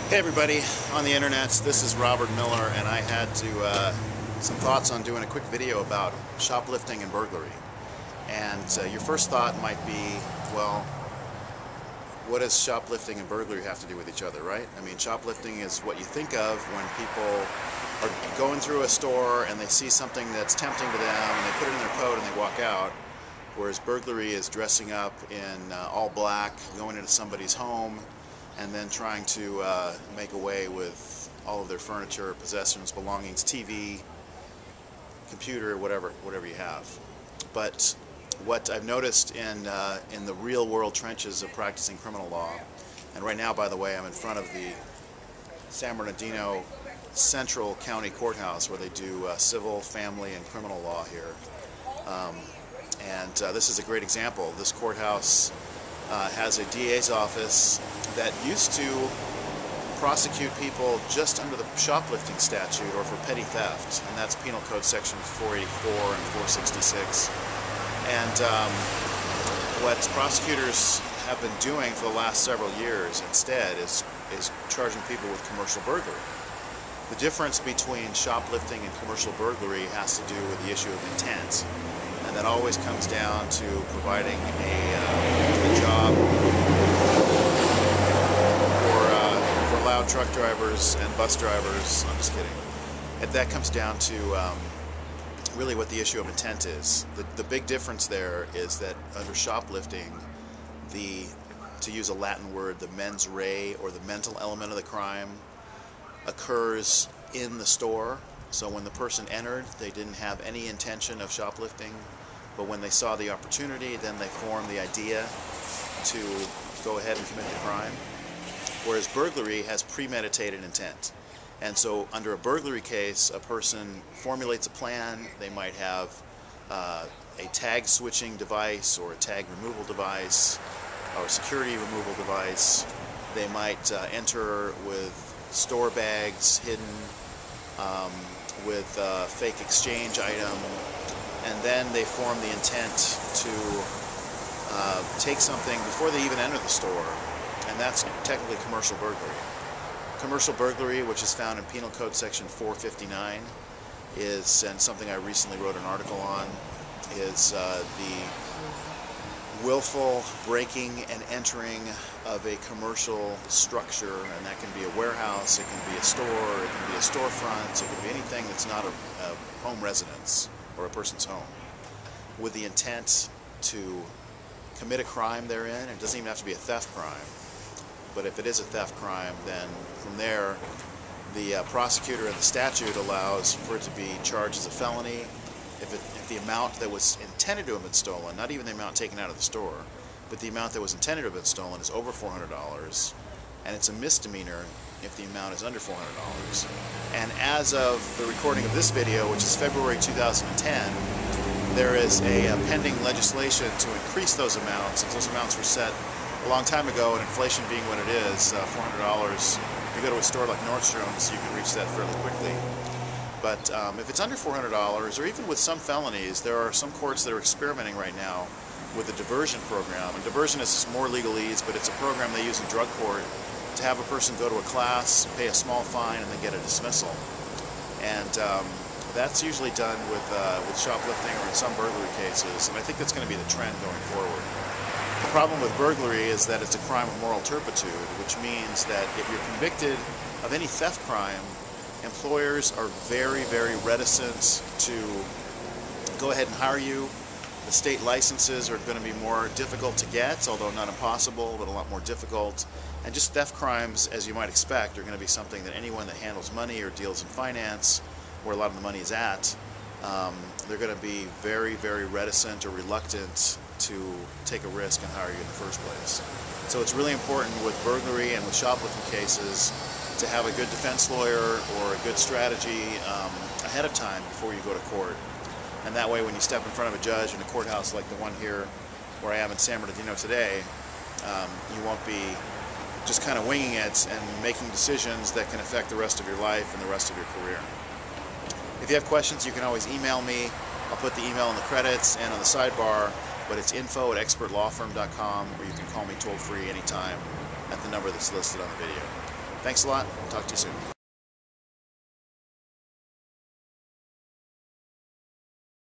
Hey everybody on the internet, this is Robert Miller, and I had some thoughts on doing a quick video about shoplifting and burglary. And your first thought might be, well, what does shoplifting and burglary have to do with each other, right? I mean, shoplifting is what you think of when people are going through a store and they see something that's tempting to them and they put it in their coat and they walk out, whereas burglary is dressing up in all black, going into somebody's home, and then trying to make away with all of their furniture, possessions, belongings, TV, computer, whatever you have. But what I've noticed in the real world trenches of practicing criminal law, and right now, by the way, I'm in front of the San Bernardino Central County Courthouse where they do civil, family, and criminal law here. This is a great example. This courthouse has a DA's office that used to prosecute people just under the shoplifting statute or for petty theft, and that's Penal Code Section 484 and 466. And what prosecutors have been doing for the last several years instead is charging people with commercial burglary. The difference between shoplifting and commercial burglary has to do with the issue of intent, and that always comes down to providing a job for loud truck drivers and bus drivers. I'm just kidding. And that comes down to really what the issue of intent is. The big difference there is that under shoplifting, to use a Latin word, the mens rea, or the mental element of the crime, occurs in the store. So when the person entered, they didn't have any intention of shoplifting, but when they saw the opportunity, then they formed the idea to go ahead and commit the crime. Whereas burglary has premeditated intent. And so under a burglary case, a person formulates a plan. They might have a tag switching device or a tag removal device or a security removal device. They might enter with store bags hidden, with a fake exchange item, and then they form the intent to take something before they even enter the store, and that's technically commercial burglary. Commercial burglary, which is found in Penal Code Section 459, is, and something I recently wrote an article on, is the willful breaking and entering of a commercial structure, and that can be a warehouse, it can be a store, it can be a storefront, it can be anything that's not a home residence or a person's home, with the intent to commit a crime therein. It doesn't even have to be a theft crime, but if it is a theft crime, then from there the prosecutor in the statute allows for it to be charged as a felony if the amount that was intended to have been stolen, not even the amount taken out of the store, but the amount that was intended to have been stolen is over $400, and it's a misdemeanor if the amount is under $400. And as of the recording of this video, which is February 2010, there is a pending legislation to increase those amounts, since those amounts were set a long time ago, and inflation being what it is, $400. If you go to a store like Nordstrom's, you can reach that fairly quickly. But if it's under $400, or even with some felonies, there are some courts that are experimenting right now with a diversion program. And diversion is more legalese, but it's a program they use in drug court to have a person go to a class, pay a small fine, and then get a dismissal. And that's usually done with shoplifting or in some burglary cases, and I think that's going to be the trend going forward. The problem with burglary is that it's a crime of moral turpitude, which means that if you're convicted of any theft crime, employers are very, very reticent to go ahead and hire you. The state licenses are going to be more difficult to get, although not impossible, but a lot more difficult. And just theft crimes, as you might expect, are going to be something that anyone that handles money or deals in finance, where a lot of the money is at, they're going to be very, very reticent or reluctant to take a risk and hire you in the first place. So it's really important with burglary and with shoplifting cases to have a good defense lawyer or a good strategy ahead of time before you go to court. And that way, when you step in front of a judge in a courthouse like the one here where I am in San Bernardino today, you won't be just kind of winging it and making decisions that can affect the rest of your life and the rest of your career. If you have questions, you can always email me. I'll put the email in the credits and on the sidebar, but it's info@expertlawfirm.com, or you can call me toll-free anytime at the number that's listed on the video. Thanks a lot. Talk to you soon.